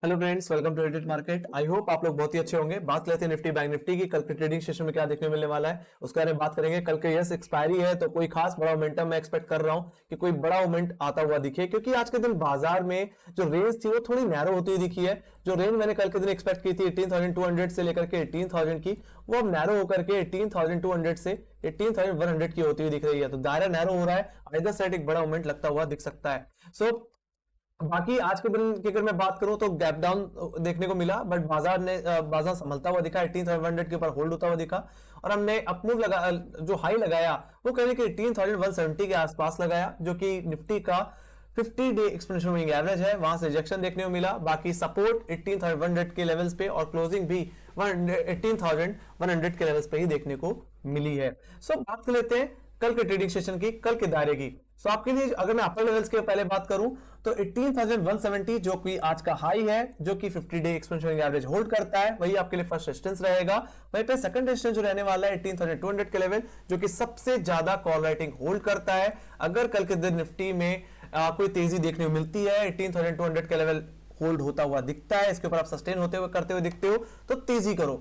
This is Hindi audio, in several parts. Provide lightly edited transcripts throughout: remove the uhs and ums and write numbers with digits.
Hello friends, welcome to edit market. I hope आप लोग बहुत ही अच्छे होंगे। बात लेते हैं निफ्टी बैंक निफ्टी की। कल के ट्रेडिंग सेशन में क्या देखने मिलने वाला है उसके बारे में बात करेंगे। कल के यस एक्सपायरी है तो कोई खास बड़ा मोमेंटम मैं एक्सपेक्ट कर रहा हूं कि कोई बड़ा मोमेंट आता हुआ दिखे, क्योंकि आज के दिन बाजार में जो रेंज थी वो थोड़ी नैरो होती हुई दिखी है। जो रेंज मैंने कल के दिन एक्सपेक्ट की थी 18,200 से लेकर के 18,000 की, वो अब नैरो होकर के 18,200 से 18,100 की होती हुई दिख रही है। तो दायरा नैरो हो रहा है, आइदर साइड एक बड़ा मोमेंट लगता हुआ दिख सकता है। बाकी आज के दिन की अगर मैं बात करूं तो गैप डाउन देखने को मिला, बट बाजार संभलता हुआ दिखा, 18,500 के ऊपर होल्ड होता हुआ दिखा। और हमने अपमूव लगा जो हाई लगाया वो कहें कि 18,170 के आसपास लगाया, जो कि निफ्टी का 50 डे एक्सपेंशन मूविंग एवरेज है। वहां से रिजेक्शन देखने को मिला। बाकी सपोर्ट 18,100 के लेवल्स पे और क्लोजिंग भी 18,100 के लेवल्स पे ही देखने को मिली है। बात कर लेते हैं कल के ट्रेडिंग सेशन की, कल के दायरे की। आपके लिए अगर मैं अपर लेवल्स के पहले बात करूं तो 18,170 जो कि आज का हाई है, जो कि 50 डे एक्सपेंशन एवरेज होल्ड करता है, वही आपके लिए फर्स्ट रेजिस्टेंस रहेगा। वहीं पे सेकंड रेजिस्टेंस जो रहने वाला है 18,200 के लेवल, जो कि सबसे ज्यादा कॉल राइटिंग होल्ड करता है। अगर कल के दिन निफ्टी में कोई तेजी देखने को मिलती है, 18,200 के लेवल होल्ड होता हुआ दिखता है, इसके ऊपर आप सस्टेन होते हुए करते हुए दिखते हो, तो तेजी करो,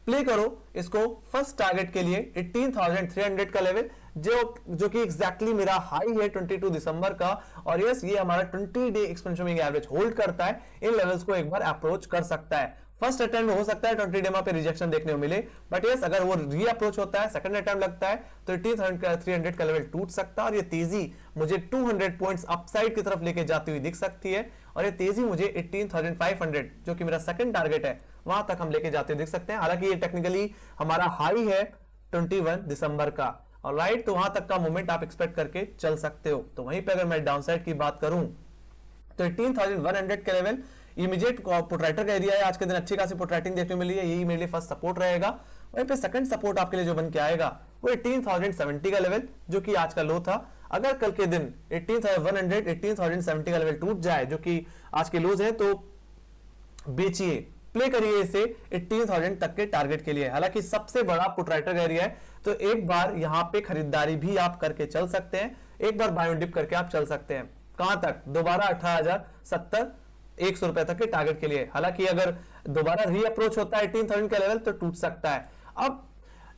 प्ले करो इसको फर्स्ट टारगेट के लिए 18,300 का लेवल, जो कि एग्जैक्टली मेरा हाई है 22 दिसंबर का। और यस, ये हमारा 20 day expansion moving average hold करता है। इन लेवल्स को एक बार अप्रोच कर सकता है। फर्स्ट अटेम्प्ट में हो सकता है 20 डे पे रिजेक्शन देखने को मिले, बट यस अगर वो री अप्रोच होता है, सेकंड अटेम्प्ट लगता है, तो 18,300 का लेवल टूट सकता है। और ये तेजी मुझे 200 पॉइंट्स अपसाइड की तरफ लेके जाती हुई दिख सकती है। और ये तेजी मुझे 18,500 जो कि मेरा सेकंड टारगेट है वहां तक हम लेके जाते दिख सकते हैं। हालांकि ये टेक्निकली हमारा हाई है 21 दिसंबर का, ऑलराइट, तो वहां तक का मूवमेंट आप एक्सपेक्ट करके चल सकते हो। तो वहीं पे अगर मैं डाउनसाइड की बात करूं तो 18,100 के लेवल इमीडिएट पुटराइटर का एरिया है। आज के दिन अच्छी खासी पुटराइटिंग देखने को मिली है, यही मेरे लिए फर्स्ट सपोर्ट रहेगा। वहीं पे सेकंड सपोर्ट आपके लिए जो बन के आएगा वो 18,070 का लेवल, जो कि आज का लो था। अगर कल के दिन 18,100 18,070 का लेवल टूट जाए, जो कि आज के लोज है, तो बेचिए, प्ले करिए इसे 18,000 तक के टारगेट के लिए। हालांकि सबसे बड़ा पुटराइटर का एरिया है, तो एक बार यहां पे खरीदारी भी आप करके चल सकते हैं, एक बार बाय डिप करके आप चल सकते हैं। कहां तक? दोबारा 18,070 100 रुपए तक के टारगेट के लिए। हालांकि अगर दोबारा री अप्रोच होता है 18,000 का लेवल तो टूट सकता है। अब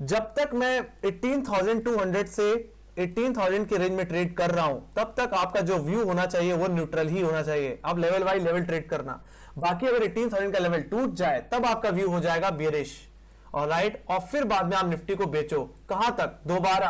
जब तक मैं 18,200 से 18,000 के रेंज में ट्रेड कर रहा हूं, तब तक आपका जो व्यू होना चाहिए वो न्यूट्रल ही होना चाहिए। आप लेवल बाय लेवल ट्रेड करना। बाकी अगर 18,000 का लेवल टूट जाए तब आपका व्यू हो जाएगा बेरिश, ऑलराइट। और फिर बाद में आप निफ्टी को बेचो। कहां तक? दोबारा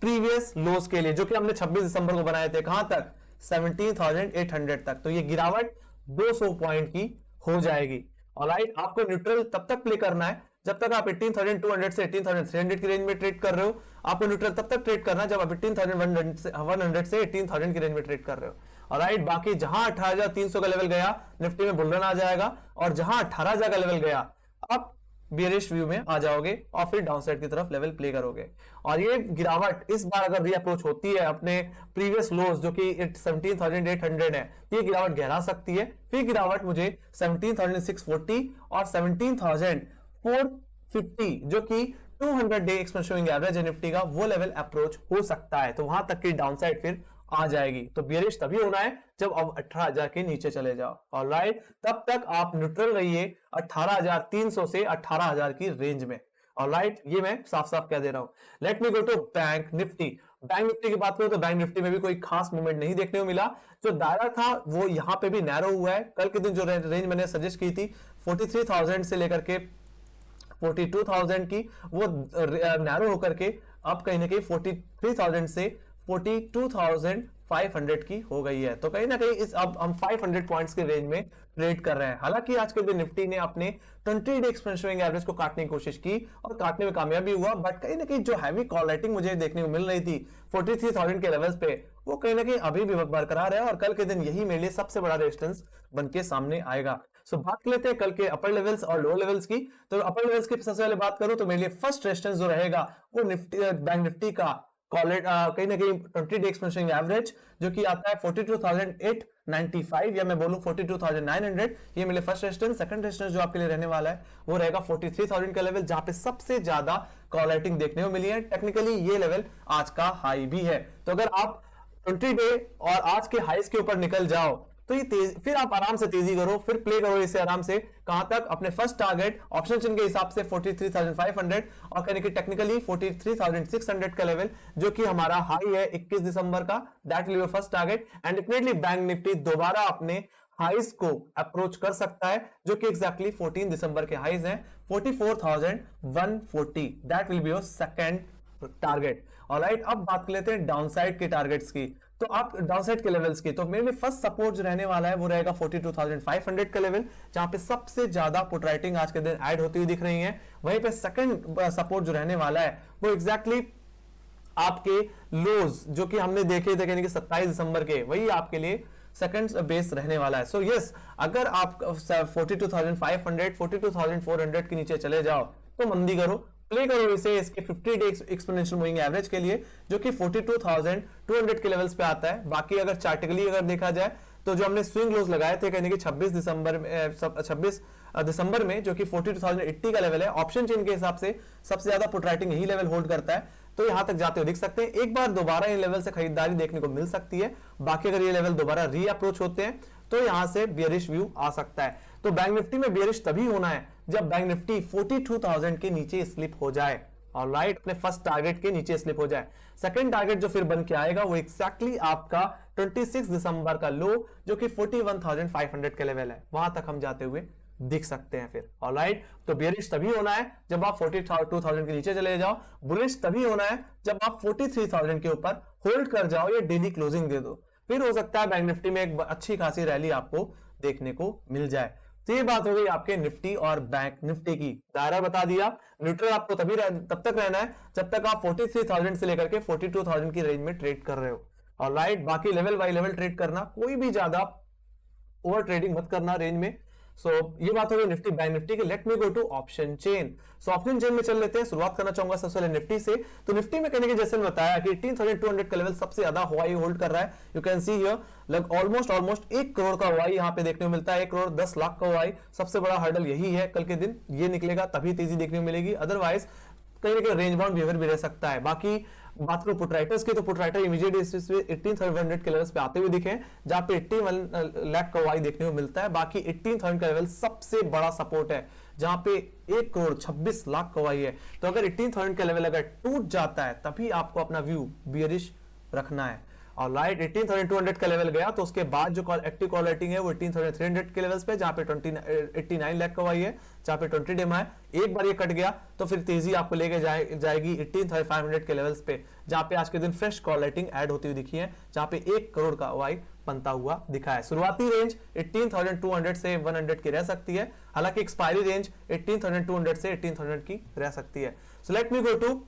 प्रीवियस लोस के लिए, जो कि हमने 26 दिसंबर को बनाए थे। कहां तक? 17,800 तक। तो ये गिरावट 200 पॉइंट की हो जाएगी, ऑलराइट। आपको न्यूट्रल तब तक प्ले करना है जब तक आप 18,200 से 18,300 की रेंज में ट्रेड कर रहे हो। आपको न्यूट्रल तब तक ट्रेड करना है जब आप 18,100 से 18,000 की रेंज में ट्रेड कर रहे हो, ऑलराइट। बाकी जहां 18,300 का लेवल गया निफ्टी में बुल रन आ जाएगा, और जहां 18,000 का लेवल गया आप बेरिश व्यू में आ जाओगे और फिर डाउनसाइड की तरफ लेवल प्ले करोगे। और ये गिरावट इस बार अगर रीअप्रोच होती है अपने प्रीवियस लोज, जो कि 17,800 है, ये गिरावट गहरा सकती है। फिर गिरावट मुझे 17,640 और 17,450 जो कि 200 डे एक्सपेंशन एवरेज है निफ्टी का, वो लेवल अप्रोच हो सकता है। तो वहां तक की डाउनसाइड फिर आ जाएगी। तो बेरिश तभी होना है जब अब 18,000 के नीचे चले जाओ, ऑलराइट। तब तक आप न्यूट्रल रहिए 18,300 से 18,000 की रेंज में, ऑलराइट। ये मैं साफ साफ कह दे रहा हूं। Let me go to bank Nifty. Bank Nifty की बात करूं तो बैंक निफ्टी में भी कोई खास मूवमेंट नहीं देखने को मिला। जो दायरा था वो यहां पे भी नैरो हुआ है। कल के दिन जो रेंज मैंने सजेस्ट की थी 43,000 से लेकर के 42,000 की, वो नैरो होकर के अब कहीं ना कहीं 43,000 से 42,500 की हो गई है। तो कहीं ना कहीं इस अब हम 500 पॉइंट्स के रेंज में ट्रेड कर रहे हैं। हालांकि आज के दिन निफ्टी ने अपने 20 डे एक्सपेंशन एवरेज को काटने की कोशिश की और काटने में कामयाबी हुआ, बट कहीं ना कहीं जो हैवी कॉल राइटिंग मुझे देखने को मिल रही थी 43,000 के लेवल्स पे, वो कहीं ना कहीं अभी भी बरकरार है। और कल के दिन यही मेरे लिए सबसे बड़ा रेजिस्टेंस बन के सामने आएगा। बात कर लेते हैं कल के अपर लेवल्स और लोअर लेवल्स की। तो अपर लेवल्स की सबसे पहले बात करूं तो मेरे लिए फर्स्ट रेजिस्टेंस जो रहेगा वो बैंक निफ्टी का कहीं ना कहीं 20 डे एक्सपेंशन एवरेज, जो कि आता है 42,895 या मैं बोलूं 42,900। ये मेरे फर्स्ट रेजिस्टेंस। सेकंड रेजिस्टेंस जो आपके लिए रहने वाला है वो रहेगा 43,000 का लेवल, जहां पे सबसे ज्यादा कॉल राइटिंग देखने को मिली है। टेक्निकली ये लेवल आज का हाई भी है। तो अगर आप 20 डे और आज के हाईस के ऊपर निकल जाओ तो ये तेज, फिर आप आराम से तेजी करो, फिर प्ले करो इसे आराम से, कहां तक, अपने फर्स्ट टारगेट ऑप्शन चेन के हिसाब से 43,500 और कहने की टेक्निकली 43,600 का लेवल जो कि हमारा हाई है 21 दिसंबर का, that will be first target and definitely bank Nifty दोबारा अपने हाइस को अप्रोच कर सकता है जो कि एग्जैक्टली 14 दिसंबर के हाइस हैं 44,140, that will be your second target. Alright, अब बात कर लेते हैं डाउनसाइड के टारगेट्स की। तो आप डाउनसाइड के लेवल्स की, तो मेरे फर्स्ट सपोर्ट जो रहने वाला है वो रहेगा 42,500 का लेवल, जहां पे सबसे ज्यादा पुट राइटिंग आज के दिन ऐड होती हुई दिख रही है। वहीं पे सेकंड सपोर्ट जो रहने वाला है वो एग्जैक्टली आपके लोज जो कि हमने देखे थे, यानी कि 27 दिसंबर के, वही आपके लिए सेकंड बेस रहने वाला है। सो यस, अगर आप 42,500 42,400 के नीचे चले जाओ तो मंदी करो, प्ले करो इसे इसके 50 डे एक्सपोनेंशियल मूविंग एवरेज के लिए जो कि 42,200 के लेवल्स पे आता है। बाकी अगर चार्टिकली अगर देखा जाए तो जो हमने स्विंग लोज लगाए थे कहने की 26 दिसंबर में जो कि 42,080 का लेवल है, ऑप्शन चेन के हिसाब से सबसे ज्यादा पुट राइटिंग यही लेवल होल्ड करता है, तो यहां तक जाते हुए दिख सकते हैं। एक बार दोबारा इन लेवल से खरीदारी देखने को मिल सकती है, बाकी अगर ये लेवल दोबारा री अप्रोच होते हैं तो यहां से बियरिश व्यू आ सकता है। तो बैंक निफ्टी में बियरिश तभी होना है जब बैंक निफ्टी 42,000 के नीचे स्लिप हो जाए, ऑलराइट, अपने फर्स्ट टारगेट के नीचे स्लिप हो जाए। सेकंड टारगेट जो फिर बन के आएगा वो एक्जैक्टली आपका 26 दिसंबर का लो जो कि 41,500 के लेवल है, वहां तक हम जाते हुए दिख सकते हैं फिर, ऑलराइट। तो बेयरिश तभी होना है जब आप 42,000 के नीचे चले जाओ, बुलिश तभी होना है जब आप 43,000 के ऊपर होल्ड कर जाओ या डेली क्लोजिंग दे दो, फिर हो सकता है बैंक निफ्टी में एक अच्छी खासी रैली आपको देखने को मिल जाए। तो ये बात हो गई आपके निफ्टी और बैंक निफ्टी की, दायरा बता दिया। न्यूट्रल आपको तब तक रहना है जब तक आप 43,000 से लेकर के 42,000 की रेंज में ट्रेड कर रहे हो, ऑलराइट। बाकी लेवल बाय लेवल ट्रेड करना, कोई भी ज्यादा ओवर ट्रेडिंग मत करना रेंज में। ये बात हो गई निफ्टी बैंक निफ्टी की। Let me go to option chain. Option chain में चल लेते हैं, शुरुआत करना चाहूंगा सबसे पहले निफ्टी से। तो निफ्टी में कहने के जैसे बताया कि 18,200 का लेवल सबसे ज्यादा हवाई होल्ड कर रहा है। You can see here almost 1 crore का हवाई यहाँ पे देखने को मिलता है, 1 करोड़ 10 लाख का हवाई। सबसे बड़ा हर्डल यही है, कल के दिन ये निकलेगा तभी तेजी देखने को मिलेगी, अदरवाइज कहीं ना कहीं रेंज बाउंड बिहेवियर भी रह सकता है। बाकी बात करो पुट राइटर्स की, तो पुट राइटर इमीडिएट बेसिस पे 18,100 के लेवल्स पे आते हुए दिखे, जहां पे 81 लाख का वाई देखने को मिलता है। बाकी 18,000 का लेवल सबसे बड़ा सपोर्ट है जहां पे 1 करोड़ 26 लाख का वाई है। तो अगर 18,000 का लेवल अगर टूट जाता है तभी आपको अपना व्यू बियरिश रखना है, ऑलराइट। 18,200 का लेवल गया तो उसके बाद जो एक्टिव कॉल रेटिंग है वो 18,300 के लेवल्स पे, जहां पे 89 लाख का वाई है, जहां पे 20 डेमा है। एक बार ये कट गया तो फिर तेजी आपको लेके जाएगी 18,500 के लेवल्स पे, जहां पे आज के दिन फ्रेश कॉल रेटिंग ऐड होती हुई दिखी है, जहां पे 1 करोड़ का वाई बनता हुआ दिखा है। शुरुआती रेंज 18,200 से 100 की रह सकती है, हालांकि एक्सपायरी रेंज 18,200 से 18,000 की रह सकती है। So let me go to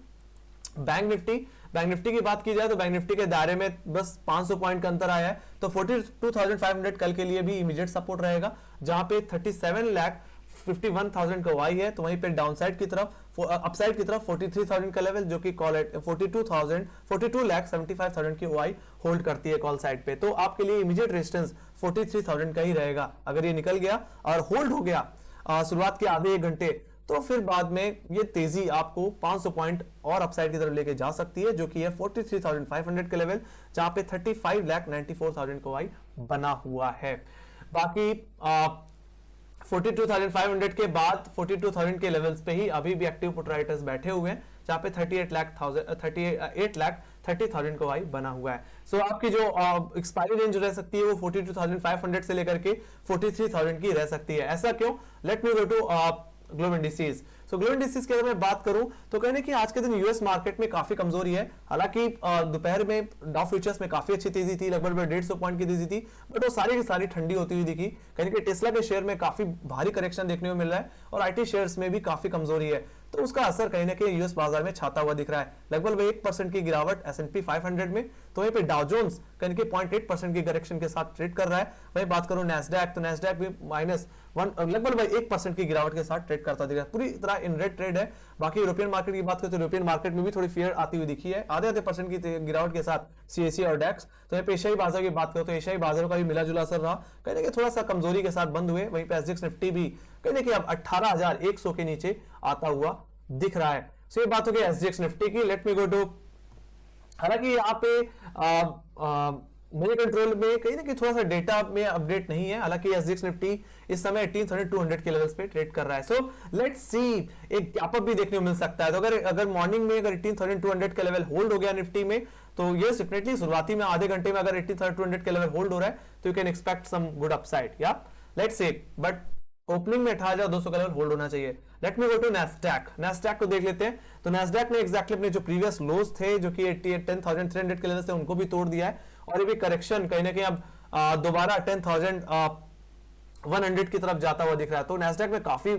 bank Nifty. Bank Nifty की बात की जाए तो बैंक निफ्टी के दायरे में बस 500 पॉइंट का अंतर आया है, तो 42,500 कल के लिए भी इमीडिएट सपोर्ट रहेगा, जहां पे 37,51,000 का वाई है। तो वहीं पे डाउनसाइड की तरफ, अपसाइड की तरफ 43,000 का लेवल जो कि कॉल 42,75,000 की वाई होल्ड करती है कॉल साइड पे। तो आपके लिए इमीडिएट रेजिस्टेंस 43,000 का ही रहेगा। अगर ये निकल गया और होल्ड हो गया शुरुआत के आधे 1 घंटे, तो फिर बाद में ये तेजी आपको 500 पॉइंट और अपसाइड की तरफ लेके जा सकती है, जो कि है 43,500 के लेवल, जहां पे 35,94,000 का वाई बना हुआ है। बाकी 42,500 के बाद 42,000 के लेवल्स पे ही अभी भी एक्टिव पुट राइटर्स बैठे हुए हैं, जहां पे 38,30,000 का वाई बना हुआ है। सो आपकी जो एक्सपायरी रेंज रह सकती है वो 42,500 से लेकर के 43,000 की रह सकती है। ऐसा क्यों? Let me go to global indices. So global indices की अगर मैं बात करूं तो कहने की आज के दिन यूएस मार्केट में काफी कमजोरी है। हालांकि दोपहर में डाउ फ्यूचर्स में काफी अच्छी तेजी थी, लगभग 150 पॉइंट की तेजी थी, बट वो सारी की सारी ठंडी होती हुई दिखी। कहने की टेस्ला के शेयर में काफी भारी करेक्शन देखने को मिल रहा है और आईटी शेयर्स में भी काफी कमजोरी है, तो उसका असर कहीं ना कहीं यूएस बाजार में छाता हुआ दिख रहा है। लगभग 1% की गिरावट S&P 500 में, तो वहीं पे डाउ जोन्स कहीं 0.8% की करेक्शन के साथ ट्रेड कर रहा है। वहीं बात करूं नैस्डैक, तो नैस्डैक भी लगभग 1% की गिरावट के साथ ट्रेड करता दिख रहा है, पूरी तरह इन रेड ट्रेड है। बाकी यूरोपियन मार्केट की बात करें तो यूरोपियन मार्केट में भी थोड़ी फियर आती हुई दिखी है, आधे % की गिरावट के साथ CAC और डैक्स। तो एशियाई बाजार की बात करें तो एशियाई बाजारों का भी मिला जुला असर रहा, कहने के थोड़ा सा कमजोरी के साथ बंद हुए। वहीं पे SGX निफ्टी भी कहने कि अब 18,100 के नीचे आता हुआ दिख रहा है। सो ये बात हो गई SGX निफ्टी की। लेट मी गो टू, हालांकि यहाँ पे मेरे कंट्रोल में कहीं ना कहीं थोड़ा सा डेटा में अपडेट नहीं है, हालांकि एसजीएक्स निफ्टी इस समय 18,200 के लेवल्स पे ट्रेड कर रहा है। सो लेट्स सी, एक गैप अप भी देखने को मिल सकता है। तो अगर मॉर्निंग में अगर 18,200 का लेवल होल्ड हो गया निफ्टी में, तो यस डेफिनेटली शुरुआती में आधे घंटे में अगर 18,200 का लेवल होल्ड हो रहा है तो you can expect some good upside, या लेट्स सी। बट ओपनिंग में 18,200 का लेवल होल्ड होना चाहिए। Let me go to Nasdaq को देख लेते हैं। तो नैस्डैक ने एक्जैक्टली अपने जो प्रीवियस लोज थे जो कि 10,300 के लेवल से उनको भी तोड़ दिया है, और ये भी करेक्शन कहीं ना कहीं अब दोबारा 10,100 की तरफ जाता हुआ दिख रहा है। तो नैस्डैक में काफी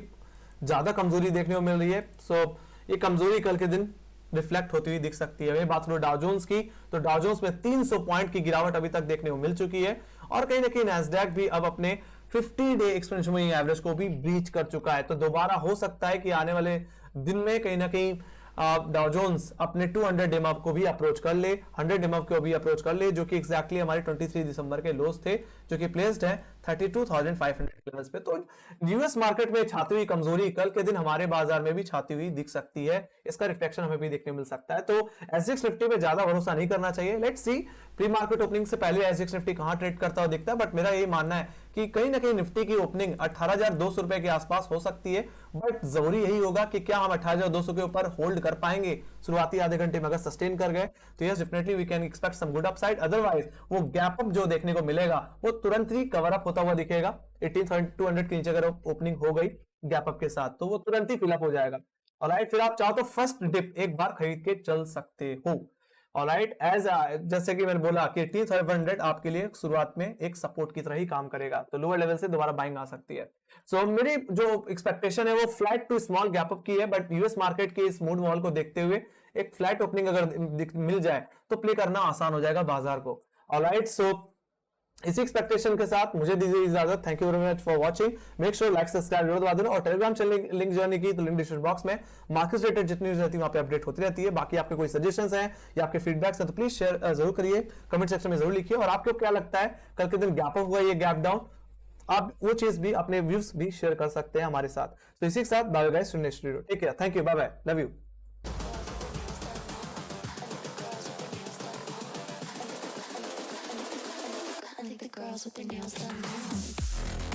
ज्यादा कमजोरी देखने को मिल रही है। सो ये कमजोरी कल के दिन रिफ्लेक्ट होती हुई दिख सकती है। मैं बात करूं डाउ जोन्स की, तो डाउ जोन्स में 300 पॉइंट की गिरावट अभी तक देखने को मिल चुकी है, और कहीं ना कहीं नैस्डैक भी अब अपने 50-डे एक्सपेंशन मूविंग एवरेज को भी ब्रीच कर चुका है। तो दोबारा हो सकता है कि आने वाले दिन में कहीं ना कहीं डाउ जोन्स अपने 200 डे मूव को भी अप्रोच कर ले, 100 डे मूव को भी अप्रोच कर ले, जो कि एक्जैक्टली हमारे 23 दिसंबर के लोस थे, जो कि प्लेस्ड है 32,500 लेवल्स पे। तो यूएस मार्केट में छाती हुई कमजोरी कल के दिन हमारे बाजार में भी छाती हुई दिख सकती है, इसका रिफ्लेक्शन हमें भी देखने मिल सकता है। तो एसजीएक्स निफ्टी पे ज्यादा भरोसा नहीं करना चाहिए। Let's see pre market opening से पहले एसजीएक्स निफ्टी कहां ट्रेड करता हुआ दिखता है, बट मेरा यही मानना है कि कहीं ना कहीं निफ्टी की ओपनिंग 18,200 रुपए के आसपास हो सकती है, बट जरूरी यही होगा कि क्या हम 18,200 के ऊपर होल्ड कर पाएंगे शुरुआती आधे घंटे में। अगर सस्टेन कर गए तो yes definitely we can expect some good upside, otherwise वो गैप अप जो देखने को मिलेगा वो तुरंत ही कवर अप होता हुआ दिखेगा। 18,200 के नीचे अगर ओपनिंग हो गई गैप अप के साथ तो वो तुरंत ही फिलअप हो जाएगा। ऑलराइट, फिर आप चाहो तो फर्स्ट डिप एक बार खरीद के चल सकते हो। ऑलराइट, एज जैसे कि मैंने बोला कि 18,500 आपके लिए शुरुआत में एक सपोर्ट की तरह ही काम करेगा, तो लोअर लेवल से दोबारा बाइंग आ सकती है। सो मेरी जो एक्सपेक्टेशन है वो flat to small gap up की है, बट यूएस मार्केट के इस मूड मॉल को देखते हुए एक फ्लैट ओपनिंग अगर मिल जाए तो प्ले करना आसान हो जाएगा बाजार को। ऑलराइट, सो इसी एक्सपेक्टेशन के साथ मुझे दीजिए इजाजत। Thank you very much for watching. Make sure like subscribe जरूर दबा देना, और टेलीग्राम चैनल लिंक ज्वाइन की तो लिंक डिस्क्रिप्शन बॉक्स में मार्केट रिलेटेड जितनी न्यूज रहती है वहां पे अपडेट होती रहती है। बाकी आपके कोई सजेशंस हैं या आपके फीडबैक्स हैं तो प्लीज शेयर जरूर करिए, कमेंट सेक्शन में जरूर लिखिए। और आपको क्या लगता है कल के दिन गैप अप हुआ ये गैप डाउन, आप वो चीज भी अपने व्यूज भी शेयर कर सकते हैं हमारे साथ। तो इसी के साथ bye guys, next video, take care, thank you, bye bye, love you. Girls with their nails done now.